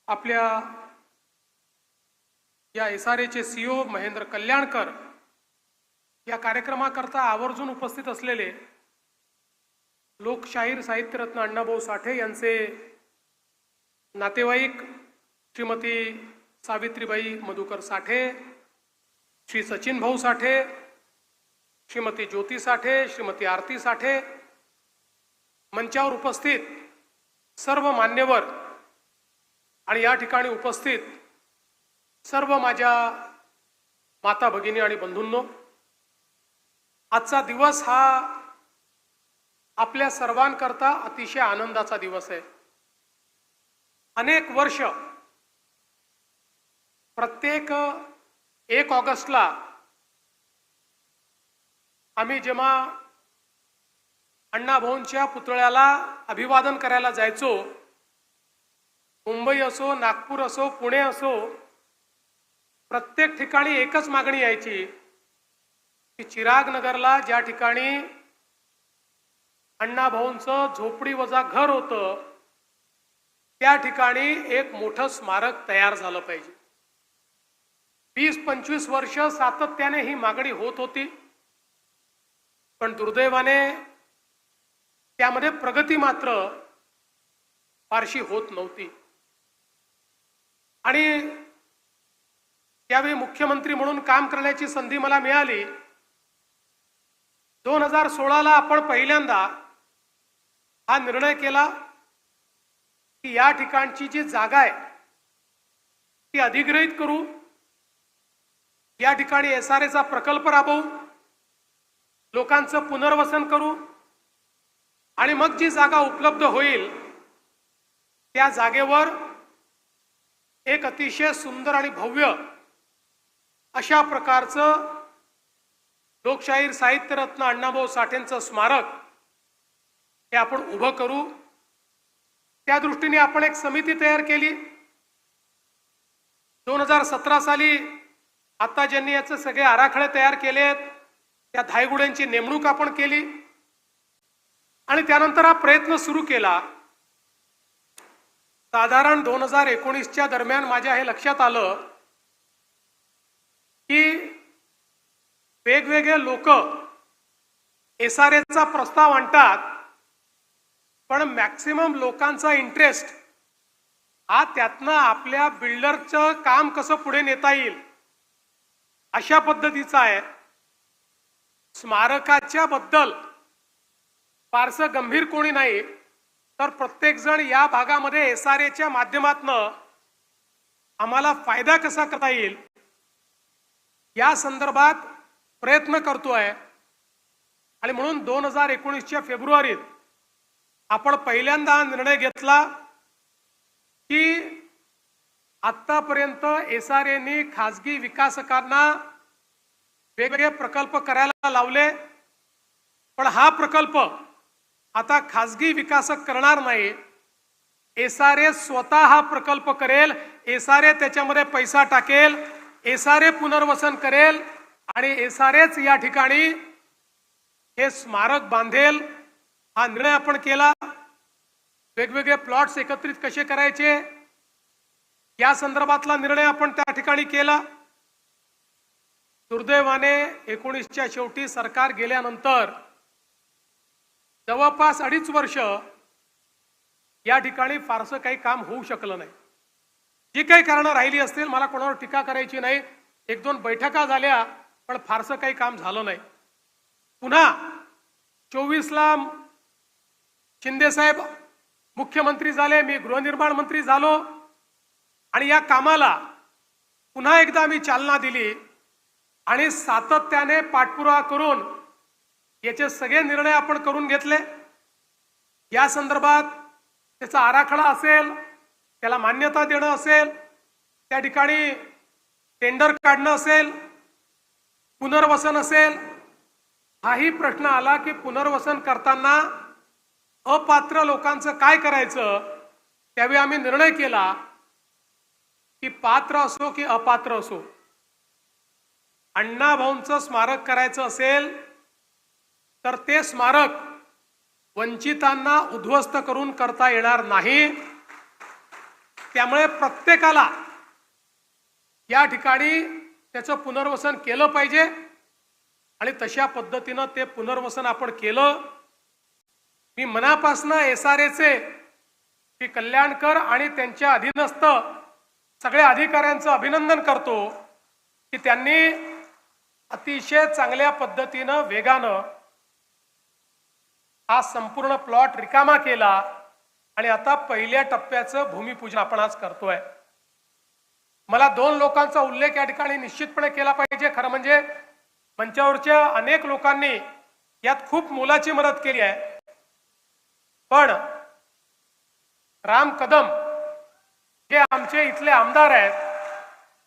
आपल्या या एसआरएचे सीईओ महेंद्र कल्याणकर या कार्यक्रमाकरता आवर्जून उपस्थित असलेले लोकशाहीर साहित्यरत्न अण्णाभाऊ साठे यांचे नातेवाईक श्रीमती सावित्रीबाई मधुकर साठे, श्री सचिन भाऊ साठे, श्रीमती ज्योती साठे, श्रीमती आरती साठे, मंचावर उपस्थित सर्व मान्यवर आणि या ठिकाणी उपस्थित सर्व माझ्या माता भगिनी आणि बंधूंनो, आजचा दिवस हा आपल्या सर्वांकरता अतिशय आनंदाचा दिवस आहे। अनेक वर्ष प्रत्येक 1 ऑगस्टला आम्ही जेव्हा अण्णाभाऊंच्या पुतळ्याला अभिवादन करायला जायचो, मुंबई असो, नागपूर असो, पुणे असो, प्रत्येक ठिकाणी एकच मागणी यायची की चिराग नगरला ज्या ठिकाणी अण्णाभाऊंचं झोपडी वजा घर होतं त्या ठिकाणी एक मोठं स्मारक तयार झालं पाहिजे। 20-25 वर्ष सातत्याने ही मागणी होत होती, पण दुर्दैवाने त्यामध्ये प्रगती मात्र फारशी होत नव्हती। आणि त्यावेळी मुख्यमंत्री म्हणून काम करण्याची संधी मला मिळाली। 2016ला आपण पहिल्यांदा हा निर्णय केला की या ठिकाणची जी जागा आहे ती अधिग्रहित करू, या ठिकाणी एसआरएचा प्रकल्प राबवू, लोकांचं पुनर्वसन करू आणि मग जी जागा उपलब्ध होईल त्या जागेवर एक अतिशय सुंदर आणि भव्य अशा प्रकारचं लोकशाहीर साहित्यरत्न अण्णाभाऊ साठेंचं स्मारक हे आपण उभं करू। त्या दृष्टीने आपण एक समिती तयार केली। 2017 साली आता ज्यांनी याचे सगळे आराखडे तयार केलेत त्या धायगुड्यांची नेमणूक आपण केली आणि त्यानंतर हा प्रयत्न सुरू केला। साधारण 2019च्या दरम्यान माझ्या हे लक्षात आलं की वेगवेगळे लोक एसआरएचा प्रस्ताव आणतात, पण मॅक्सिमम लोकांचा इंटरेस्ट हा त्यातनं आपल्या बिल्डरचं काम कसं पुढे नेता येईल अशा पद्धतीचा आहे। स्मारकाच्या बद्दल फारसं गंभीर कोणी नाही, तर प्रत्येक जण या भागामध्ये एसआरएच्या माध्यमातून आम्हाला फायदा कसा करता येईल या संदर्भात प्रयत्न करतोय। आणि म्हणून 2019च्या फेब्रुवारीत आपण पहिल्यांदा निर्णय घेतला की आतापर्यंत एसआरएने खासगी विकासकांना वेगवेगळे प्रकल्प करायला लावले, पण हा प्रकल्प आता खासगी विकासक करणार नाही, एसआरए स्वतः हा प्रकल्प करेल, एसआरए त्याच्यामध्ये पैसा टाकेल, एसआरए पुनर्वसन करेल आणि एसआरएच या ठिकाणी हे स्मारक बांधेल। हा निर्णय आपण केला। वेगवेगळे प्लॉट्स एकत्रित कसे करायचे या संदर्भातला निर्णय आपण त्या ठिकाणी केला। दुर्दैवाने 19च्या शेवटी सरकार गेल्यानंतर जवळपास 2.5 वर्ष या ठिकाणी फारसं काही काम होऊ शकलं नाही। जी काही कारणं राहिली असतील, मला कोणावर टीका करायची नाही, 1-2 बैठका झाल्या पण फारसं काही काम झालं नाही। पुन्हा 24ला शिंदे साहेब मुख्यमंत्री झाले, मी गृहनिर्माण मंत्री झालो आणि या कामाला पुन्हा एकदा आम्ही चालना दिली आणि सातत्याने पाठपुरावा करून याचे सगळे निर्णय आपण करून घेतले। या संदर्भात त्याचा आराखडा असेल, त्याला मान्यता देणं असेल, त्या ठिकाणी टेंडर काढणं असेल, पुनर्वसन असेल। हाही प्रश्न आला की पुनर्वसन करताना अपात्र लोकांचं काय करायचं। त्यावेळी आम्ही निर्णय केला की पात्र असो की अपात्र असो, अण्णाभाऊंचं स्मारक करायचं असेल तर ते स्मारक वंचितांना उद्ध्वस्त करून करता येणार नाही। त्यामुळे प्रत्येकाला या ठिकाणी त्याचं पुनर्वसन केलं पाहिजे आणि तशा पद्धतीनं ते पुनर्वसन आपण केलं। मी मनापासून एसआरएचे श्री कल्याणकर आणि त्यांच्या अधीनस्थ सगळ्या अधिकाऱ्यांचं अभिनंदन करतो की त्यांनी अतिशय चांगल्या पद्धतीनं वेगानं हा संपूर्ण प्लॉट रिकामा केला आणि आता पहिल्या टप्प्याचं भूमिपूजन आपण आज करतोय। मला दोन लोकांचा उल्लेख या ठिकाणी निश्चितपणे केला पाहिजे। खरं म्हणजे मंचावरच्या अनेक लोकांनी यात खूप मोलाची मदत केली आहे, पण राम कदम जे आमचे इथले आमदार आहेत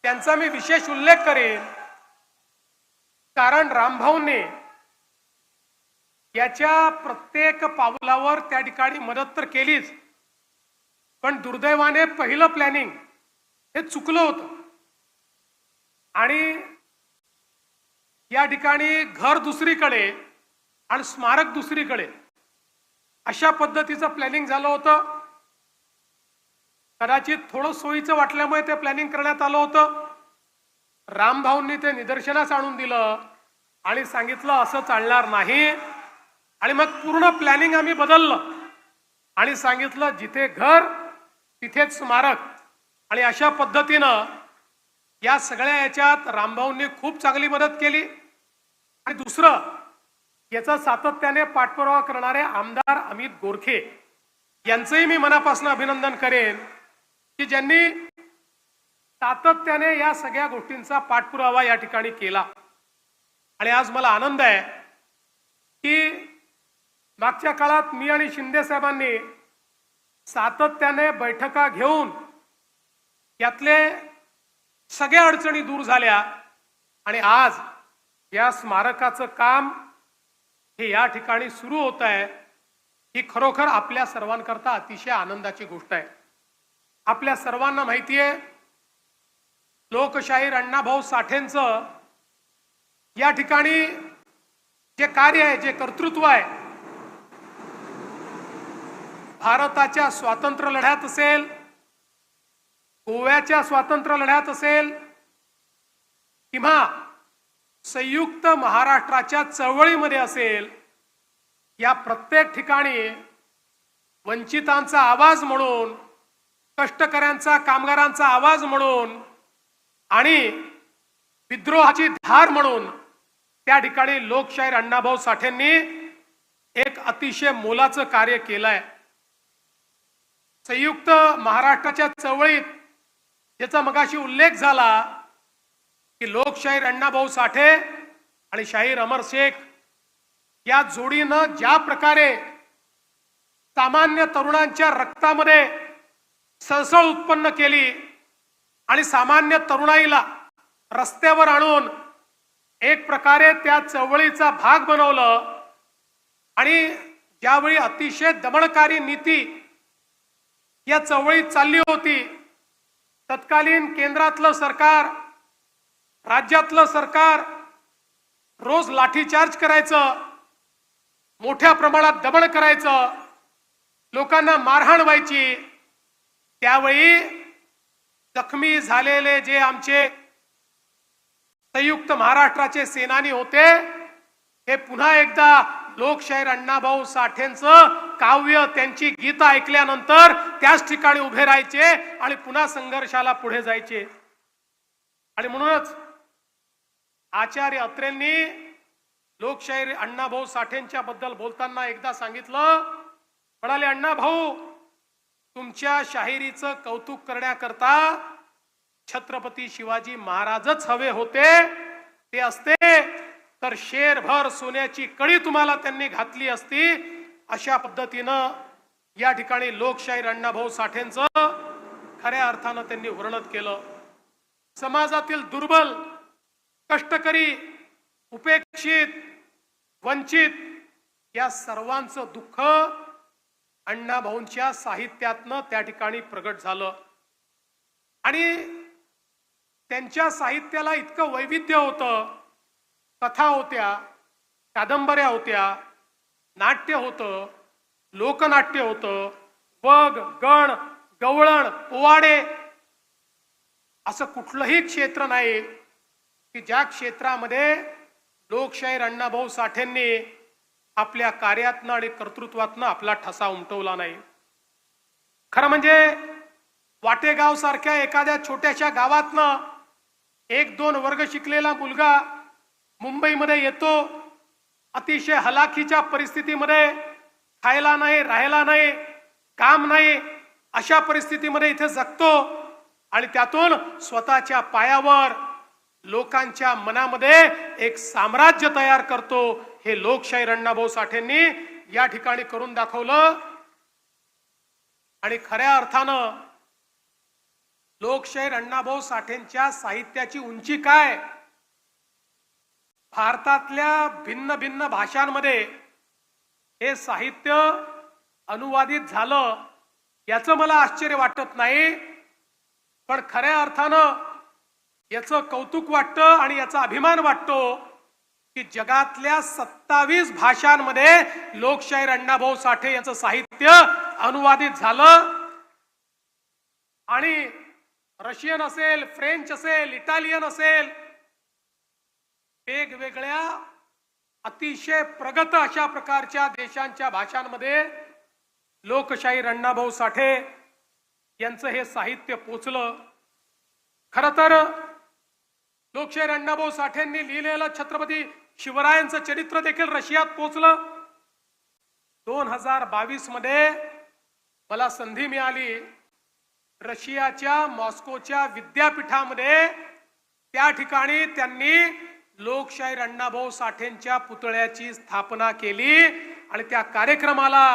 त्यांचा मी विशेष उल्लेख करेन, कारण रामभाऊंनी याच्या प्रत्येक पावलावर त्या ठिकाणी मदत तर केलीच, पण दुर्दैवाने पहिलं प्लॅनिंग हे चुकलं होतं आणि या ठिकाणी घर दुसरीकडे आणि स्मारक दुसरीकडे अशा पद्धतीचं प्लॅनिंग झालं होतं। कदाचित थोडं सोयीचं वाटल्यामुळे ते प्लॅनिंग करण्यात आलं होतं। रामभाऊंनी ते निदर्शनास आणून दिलं आणि सांगितलं असं चालणार नाही, आणि मग पूर्ण प्लॅनिंग आम्ही बदललं आणि सांगितलं जिथे घर तिथेच स्मारक, आणि अशा पद्धतीनं या सगळ्या याच्यात रामभाऊंनी खूप चांगली मदत केली। आणि दुसरं, याचा सातत्याने पाठपुरावा करणारे आमदार अमित गोरखे यांचंही मी मनापासून अभिनंदन करेन की ज्यांनी सातत्याने या सगळ्या गोष्टींचा पाठपुरावा या ठिकाणी केला। आणि आज मला आनंद आहे की मागच्या काळात मी आणि शिंदे साहेबांनी सातत्याने बैठका घेऊन यातले सगळ्या अडचणी दूर झाल्या आणि आज या स्मारकाचं काम हे या ठिकाणी सुरू होत आहे। ही खरोखर आपल्या सर्वांकरता अतिशय आनंदाची गोष्ट आहे। आपल्या सर्वांना माहिती आहे लोकशाहीर अण्णाभाऊ साठेंचं या ठिकाणी जे कार्य आहे, जे कर्तृत्व आहे, भारताच्या स्वातंत्र्य लढ्यात असेल, गोव्याच्या स्वातंत्र्य लढ्यात असेल किंवा संयुक्त महाराष्ट्राच्या चळवळीमध्ये असेल, या प्रत्येक ठिकाणी वंचितांचा आवाज म्हणून, कष्टकऱ्यांचा, कामगारांचा आवाज म्हणून आणि विद्रोहाची धार म्हणून त्या ठिकाणी लोकशाहीर अण्णाभाऊ साठेंनी एक अतिशय मोलाचं कार्य केलंय। संयुक्त महाराष्ट्राच्या चळवळीत ज्याचा मगाशी उल्लेख झाला की लोकशाहीर अण्णाभाऊ साठे आणि शाहीर अमर शेख या जोडीनं ज्या प्रकारे सामान्य तरुणांच्या रक्तामध्ये सळसळ उत्पन्न केली आणि सामान्य तरुणाईला रस्त्यावर आणून एक प्रकारे त्या चळवळीचा भाग बनवलं, आणि ज्यावेळी अतिशय दमनकारी नीती या चळवळीत चालली होती, तत्कालीन केंद्रातलं सरकार, राज्यातलं सरकार रोज लाठीचार्ज करायचं, मोठ्या प्रमाणात दमन करायचं, लोकांना मारहाण व्हायची। त्यावेळी जखमी झालेले जे आमचे संयुक्त महाराष्ट्राचे सेनानी होते, हे पुन्हा एकदा लोकशाहीर अण्णाभाऊ साठेंचं काव्य, त्यांची गीतं ऐकल्यानंतर त्याच ठिकाणी उभे राहायचे आणि पुन्हा संघर्षाला पुढे जायचे। आणि म्हणूनच आचार्य अत्रेंनी लोकशाहीर अण्णाभाऊ साठेंच्या बद्दल बोलताना एकदा सांगितलं, म्हणाले, अण्णाभाऊ तुमच्या शाहिरीचं कौतुक करण्याकरता छत्रपती शिवाजी महाराजच हवे होते, ते असते तर शेरभर सोन्याची कडी तुम्हाला त्यांनी घातली असती। अशा पद्धतीनं या ठिकाणी लोकशाहीर अण्णाभाऊ साठेंचं खऱ्या अर्थानं त्यांनी वर्णन केलं। समाजातील दुर्बल, कष्टकरी, उपेक्षित, वंचित या सर्वांचं दुःख अण्णाभाऊंच्या साहित्यातनं त्या ठिकाणी प्रगट झालं, आणि त्यांच्या साहित्याला इतकं वैविध्य होतं। कथा होत्या, कादंबऱ्या होत्या, नाट्य होतं, लोकनाट्य होतं, वग, गण, गवळण, पोवाडे असं कुठलंही क्षेत्र नाही की ज्या क्षेत्रामध्ये लोकशाहीर अण्णाभाऊ साठेंनी आपल्या कार्यातनं आणि कर्तृत्वातनं आपला ठसा उमटवला नाही. खरं म्हणजे वाटेगाव सारख्या एखाद्या छोट्याशा गावातनं 1-2 वर्ग शिकलेला मुलगा मुंबईमध्ये येतो, अतिशय हलाखीच्या परिस्थितीमध्ये, खायला नाही, राहायला नाही, काम नाही, अशा परिस्थितीमध्ये इथे जगतो आणि त्यातून स्वतःच्या पायावर लोकांच्या मनामध्ये एक साम्राज्य तयार करतो. हे लोकशाहीर अण्णाभाऊ साठेंनी या ठिकाणी करून दाखवलं. आणि खऱ्या अर्थानं लोकशाहीर अण्णाभाऊ साठेंच्या साहित्याची उंची काय, भारतातल्या भिन्न भिन्न भाषांमध्ये हे साहित्य अनुवादित झालं याचं मला आश्चर्य वाटत नाही, पण खऱ्या अर्थानं याचं कौतुक वाटतं आणि याचा अभिमान वाटतो की जगातल्या 27 भाषांमध्ये लोकशाहीर अण्णाभाऊ साठे यांचं साहित्य अनुवादित झालं. आणि रशियन असेल, फ्रेंच असेल, इटालियन असेल, वेगवेगळ्या अतिशय प्रगत अशा प्रकारच्या देशांच्या भाषांमध्ये लोकशाहीर अण्णाभाऊ साठे यांचं हे साहित्य पोचलं. खरं तर लोकशाहीर अण्णाभाऊ साठेंनी लिहिलेलं छत्रपती शिवरायांचं चरित्र देखील रशियात पोचलं. 2022 मध्ये मला संधी मिळाली रशियाच्या मॉस्कोच्या विद्यापीठामध्ये, त्या ठिकाणी त्यांनी लोकशाहीर अण्णाभाऊ साठेंच्या पुतळ्याची स्थापना केली आणि त्या कार्यक्रमाला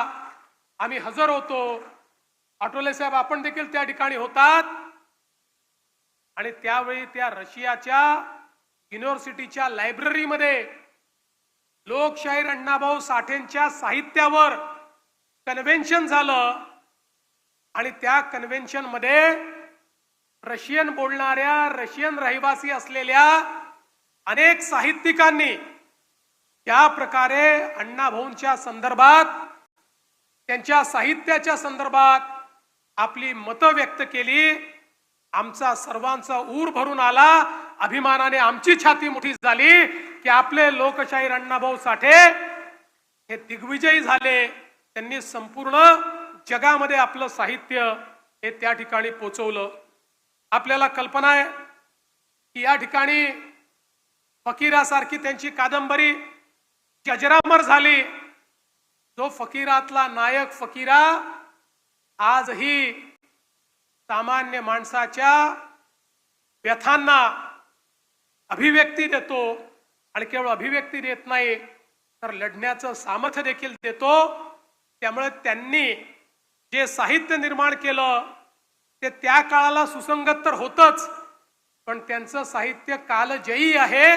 आम्ही हजर होतो. आठवले साहेब आपण देखील त्या ठिकाणी होतात. आणि त्यावेळी त्या रशियाच्या युनिव्हर्सिटीच्या लायब्ररीमध्ये लोकशाहीर अण्णाभाऊ साठेंच्या साहित्यावर कन्व्हेन्शन झालं आणि त्या कन्व्हेन्शन मध्ये रशियन बोलणाऱ्या, रशियन रहिवासी असलेल्या अनेक साहित्यिकांनी त्या प्रकारे अण्णाभाऊंच्या संदर्भात, त्यांच्या साहित्याच्या संदर्भात आपली मतं व्यक्त केली. आमचा सर्वांचा ऊर भरून आला, अभिमानाने आमची छाती मोठी झाली की आपले लोकशाहीर अण्णाभाऊ साठे हे दिग्विजयी झाले. त्यांनी संपूर्ण जगामध्ये आपलं साहित्य हे त्या ठिकाणी पोचवलं. आपल्याला कल्पना आहे की या ठिकाणी फकीरासारखी त्यांची कादंबरी अजरामर झाली. जो फकीरातला नायक फकीरा आजही सामान्य माणसाच्या व्यथांना अभिव्यक्ती देतो आणि केवळ अभिव्यक्ती देत नाही तर लढण्याचं सामर्थ्य देखील देतो. त्यामुळे त्यांनी जे साहित्य निर्माण केलं ते त्या काळाला सुसंगत तर होतच, पण त्यांचं साहित्य कालजयी आहे,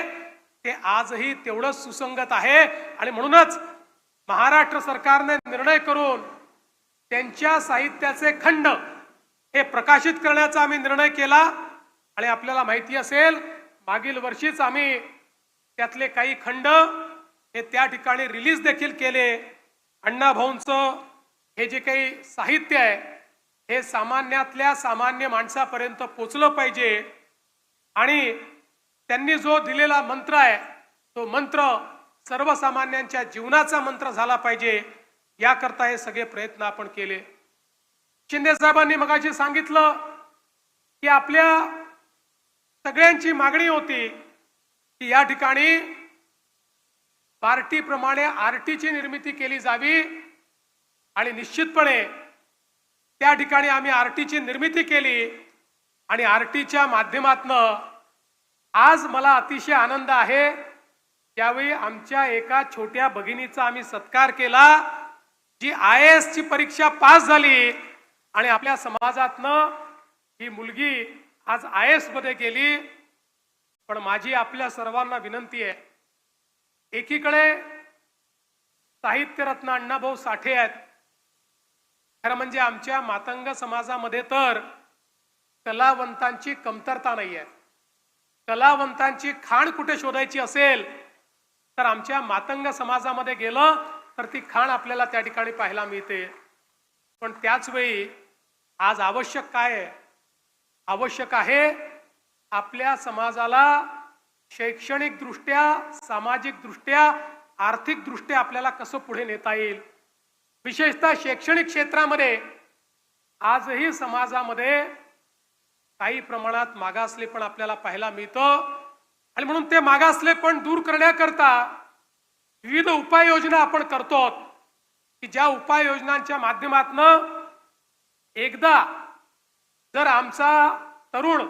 ते आजही तेवढंच सुसंगत आहे. आणि म्हणूनच महाराष्ट्र सरकारने निर्णय करून त्यांच्या साहित्याचे खंड हे प्रकाशित करण्याचा आम्ही निर्णय केला. आणि आपल्याला माहिती असेल मागील वर्षीच आम्ही त्यातले काही खंड हे त्या ठिकाणी रिलीज देखील केले. अण्णाभाऊंचं हे जे काही साहित्य आहे हे सामान्यातल्या सामान्य माणसापर्यंत पोचलं पाहिजे आणि त्यांनी जो दिलेला मंत्र आहे तो मंत्र सर्वसामान्यांच्या जीवनाचा मंत्र झाला पाहिजे, याकरता हे सगळे प्रयत्न आपण केले. शिंदे साहेबांनी मगाशी सांगितलं की आपल्या सगळ्यांची मागणी होती की या ठिकाणी पार्टीप्रमाणे आरटीची निर्मिती केली जावी आणि निश्चितपणे त्या ठिकाणी आम्ही आरटीची निर्मिती केली. आणि आरटीच्या माध्यमातनं आज मला अतिशय आनंद आहे, त्यावेळी आमच्या एका छोट्या भगिनीचा आम्ही सत्कार केला जी IAS ची परीक्षा पास झाली आणि आपल्या समाजातनं ही मुलगी आज IAS मध्ये गेली. पण माझी आपल्या सर्वांना विनंती आहे, एकीकडे साहित्यरत्न अण्णाभाऊ साठे आहेत, खरं म्हणजे आमच्या मातंग समाजामध्ये तर कलावंतांची कमतरता नाही आहे. कलावंतांची खाण कुठे शोधायची असेल तर आमच्या मातंग समाजामध्ये गेलं तर ती खाण आपल्याला त्या ठिकाणी पाहायला मिळते. पण त्याच वेळी आज आवश्यक काय आहे? आवश्यक आहे आपल्या समाजाला शैक्षणिक दृष्ट्या, सामाजिक दृष्ट्या, आर्थिक दृष्ट्या आपल्याला कसं पुढे नेता येईल. विशेषतः शैक्षणिक क्षेत्रामध्ये आजही समाजामध्ये काही प्रमाणात मागासलेपण आपल्याला पाहायला मिळतं आणि म्हणून ते मागासलेपण दूर करण्याकरता विविध उपाययोजना आपण करतो की ज्या उपाययोजनांच्या माध्यमातून एकदा जर आमचा तरुण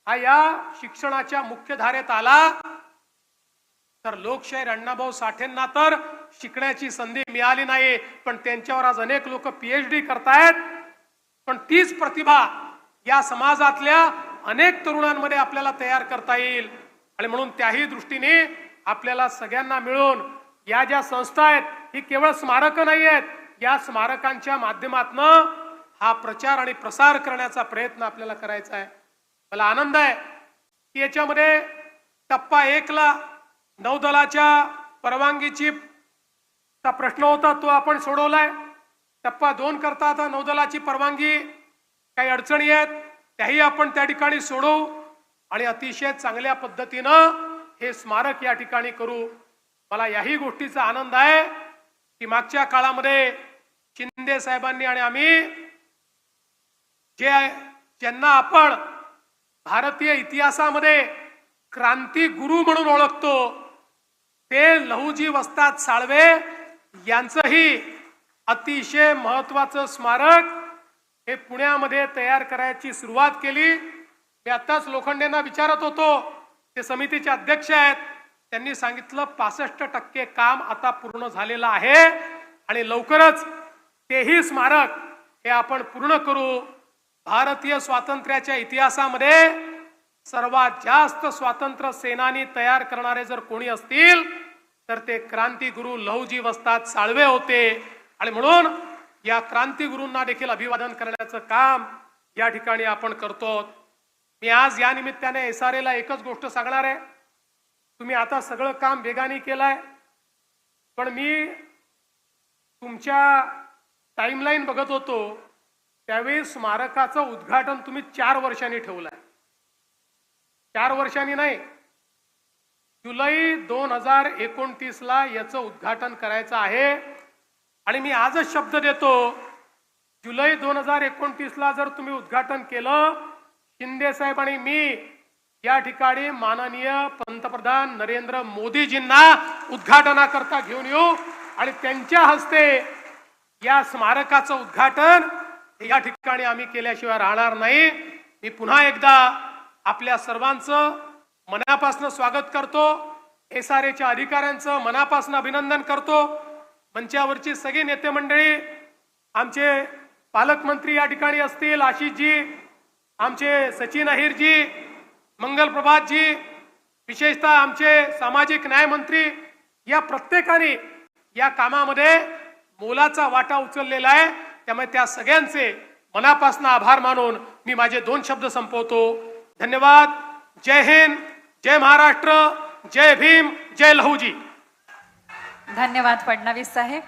हा या शिक्षणाच्या मुख्य धारेत आला तर लोकशाहीर अण्णाभाऊ साठेंना तर शिकण्याची संधी मिळाली नाही, पण त्यांच्यावर आज अनेक लोक PhD करतायत. पण तीच प्रतिभा या समाजातल्या अनेक तरुणांमध्ये आपल्याला तयार करता येईल आणि म्हणून त्याही दृष्टीने आपल्याला सगळ्यांना मिळून या ज्या संस्था आहेत ही केवळ स्मारक नाही आहेत, या स्मारकांच्या माध्यमातून हा प्रचार आणि प्रसार करण्याचा प्रयत्न आपल्याला करायचा आहे. मला आनंद आहे की याच्यामध्ये टप्पा 1 ला नौदलाच्या परवानगीची प्रश्न होता तो आपण सोडवलाय. टप्पा 2 करता आता नौदलाची परवानगी काही अडचणी आहेत त्याही आपण त्या ठिकाणी सोडवू आणि अतिशय चांगल्या पद्धतीनं हे स्मारक या ठिकाणी करू. मला याही गोष्टीचा आनंद आहे की मागच्या काळामध्ये शिंदे साहेबांनी आणि आम्ही ज्यांना आपण भारतीय इतिहासामध्ये क्रांती गुरु म्हणून ओळखतो ते लहुजी वस्ताद साळवे यांचंही अतिशय महत्वाचं स्मारक हे पुण्यामध्ये तयार करायची सुरुवात केली. मी आताच लोखंडेंना विचारत होतो, ते समितीचे अध्यक्ष आहेत, त्यांनी सांगितलं 65% काम आता पूर्ण झालेलं आहे आणि लवकरच तेही स्मारक हे आपण पूर्ण करू. भारतीय स्वातंत्र्याच्या इतिहासामध्ये सर्वात जास्त स्वातंत्र्य सेनानी तयार करणारे जर कोणी असतील तर ते क्रांतिगुरु लहुजी वस्ताद साळवे होते आणि म्हणून या क्रांतिगुरूंना देखील अभिवादन करण्याचं काम या ठिकाणी आपण करतो. मी आज या निमित्ताने SRA ला एकच गोष्ट सांगणार आहे, तुम्ही आता सगळं काम वेगाने केलंय, पण मी तुमच्या टाइमलाईन बघत होतो त्यावेळी स्मारकाचं उद्घाटन तुम्ही 4 वर्षांनी ठेवलंय. 4 वर्षांनी नाही, जुलै 2029 ला याचं उद्घाटन करायचं आहे आणि मी आजच शब्द देतो जुलै 2029 ला जर तुम्ही उद्घाटन केलं, शिंदे साहेब आणि मी या ठिकाणी माननीय पंतप्रधान नरेंद्र मोदीजींना उद्घाटनाकरता घेऊन येऊ आणि त्यांच्या हस्ते या स्मारकाचं उद्घाटन या ठिकाणी आम्ही केल्याशिवाय राहणार नाही. मी पुन्हा एकदा आपल्या सर्वांचं मनापासून स्वागत करतो, SRAच्या अधिकाऱ्यांचं मनापासून अभिनंदन करतो. मंचावरची सगळी नेते मंडळी, आमचे पालकमंत्री या ठिकाणी असतील, आशिषजी, आमचे सचिन अहिरजी, मंगल प्रभातजी, विशेषतः आमचे सामाजिक न्याय मंत्री, या प्रत्येकाने या कामामध्ये मोलाचा वाटा उचललेला आहे. त्यामुळे त्या सगळ्यांचे मनापासून आभार मानून मी माझे 2 शब्द संपवतो. धन्यवाद. जय हिंद, जय महाराष्ट्र, जय भीम, जय लहुजी. धन्यवाद फडणवीस साहेब.